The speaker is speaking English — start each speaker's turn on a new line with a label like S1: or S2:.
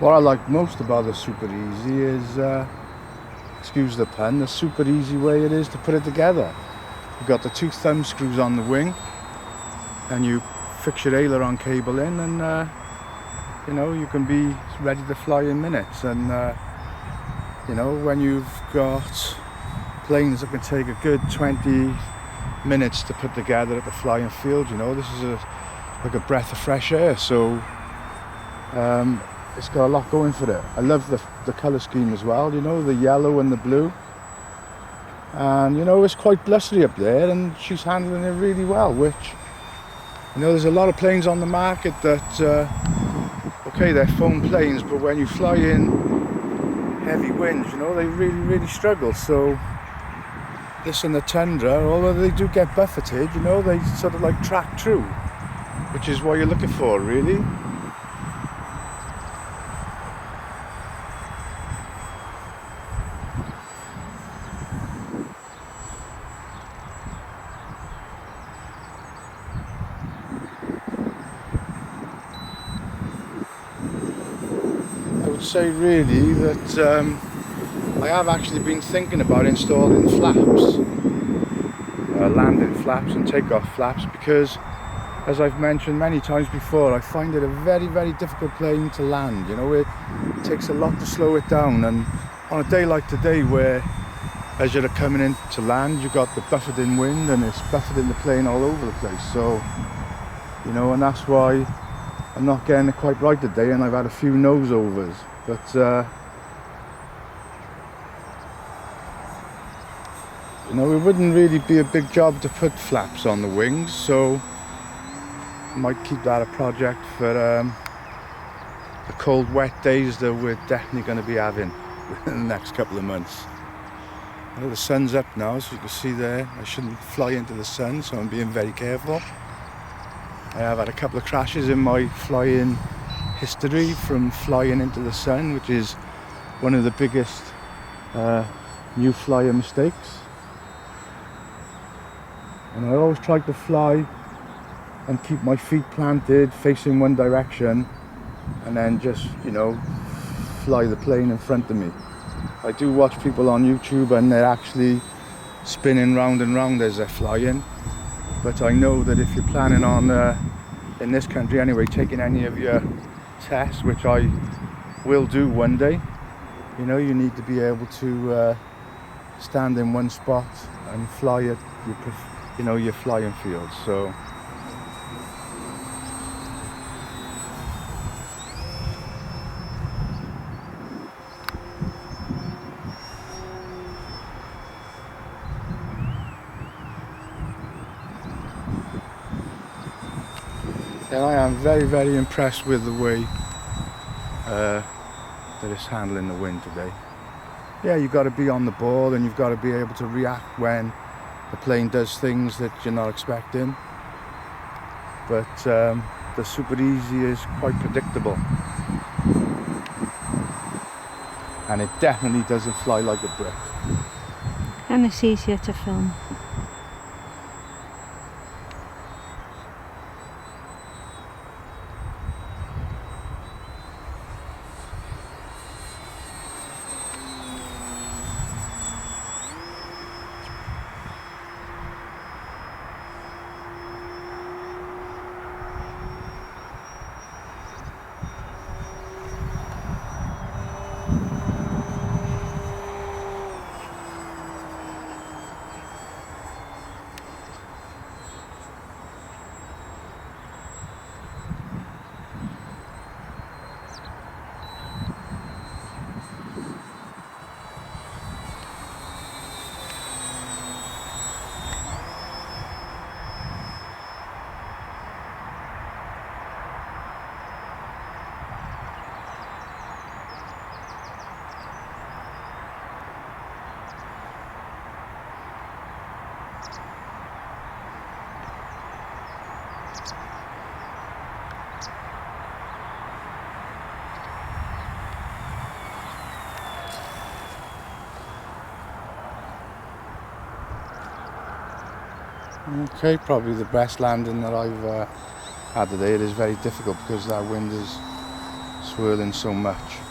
S1: What I like most about the Super Easy is, excuse the pun, the super easy way it is to put it together. You've got the two thumb screws on the wing, and you fix your aileron cable in, and you know, you can be ready to fly in minutes. And you know, when you've got planes that can take a good 20 minutes to put together at the flying field, you know, this is like a breath of fresh air. So it's got a lot going for it. I love the colour scheme as well, you know, the yellow and the blue. And you know, it's quite blustery up there, and she's handling it really well, which, you know, there's a lot of planes on the market that okay, they're foam planes, but when you fly in heavy winds, you know, they really struggle. So this and the Tundra, although they do get buffeted, you know, they sort of like track through, which is what you're looking for, really. I would say really that I have actually been thinking about installing flaps, landing flaps and takeoff flaps, because as I've mentioned many times before, I find it a very difficult plane to land. You know, it takes a lot to slow it down, and on a day like today, where as you're coming in to land, you've got the buffeting wind and it's buffeting the plane all over the place. So, you know, and that's why I'm not getting it quite right today, and I've had a few nose overs. But you know, it wouldn't really be a big job to put flaps on the wings, so I might keep that a project for the cold, wet days that we're definitely going to be having in the next couple of months. Well, the sun's up now, so you can see there, I shouldn't fly into the sun, so I'm being very careful. I have had a couple of crashes in my flying history from flying into the sun, which is one of the biggest new flyer mistakes. And I always try to fly and keep my feet planted facing one direction, and then just, you know, fly the plane in front of me. I do watch people on YouTube and they're actually spinning round and round as they're flying, but I know that if you're planning on, in this country anyway, taking any of your tests, which I will do one day, you know, you need to be able to stand in one spot and fly at your flying field. So and I am very impressed with the way that it's handling the wind today. Yeah, you've got to be on the ball, and you've got to be able to react when the plane does things that you're not expecting. But the Super Easy is quite predictable, and it definitely doesn't fly like a brick.
S2: And it's easier to film. Okay, probably the best landing that I've had today. It is very difficult because that wind is
S1: swirling so much.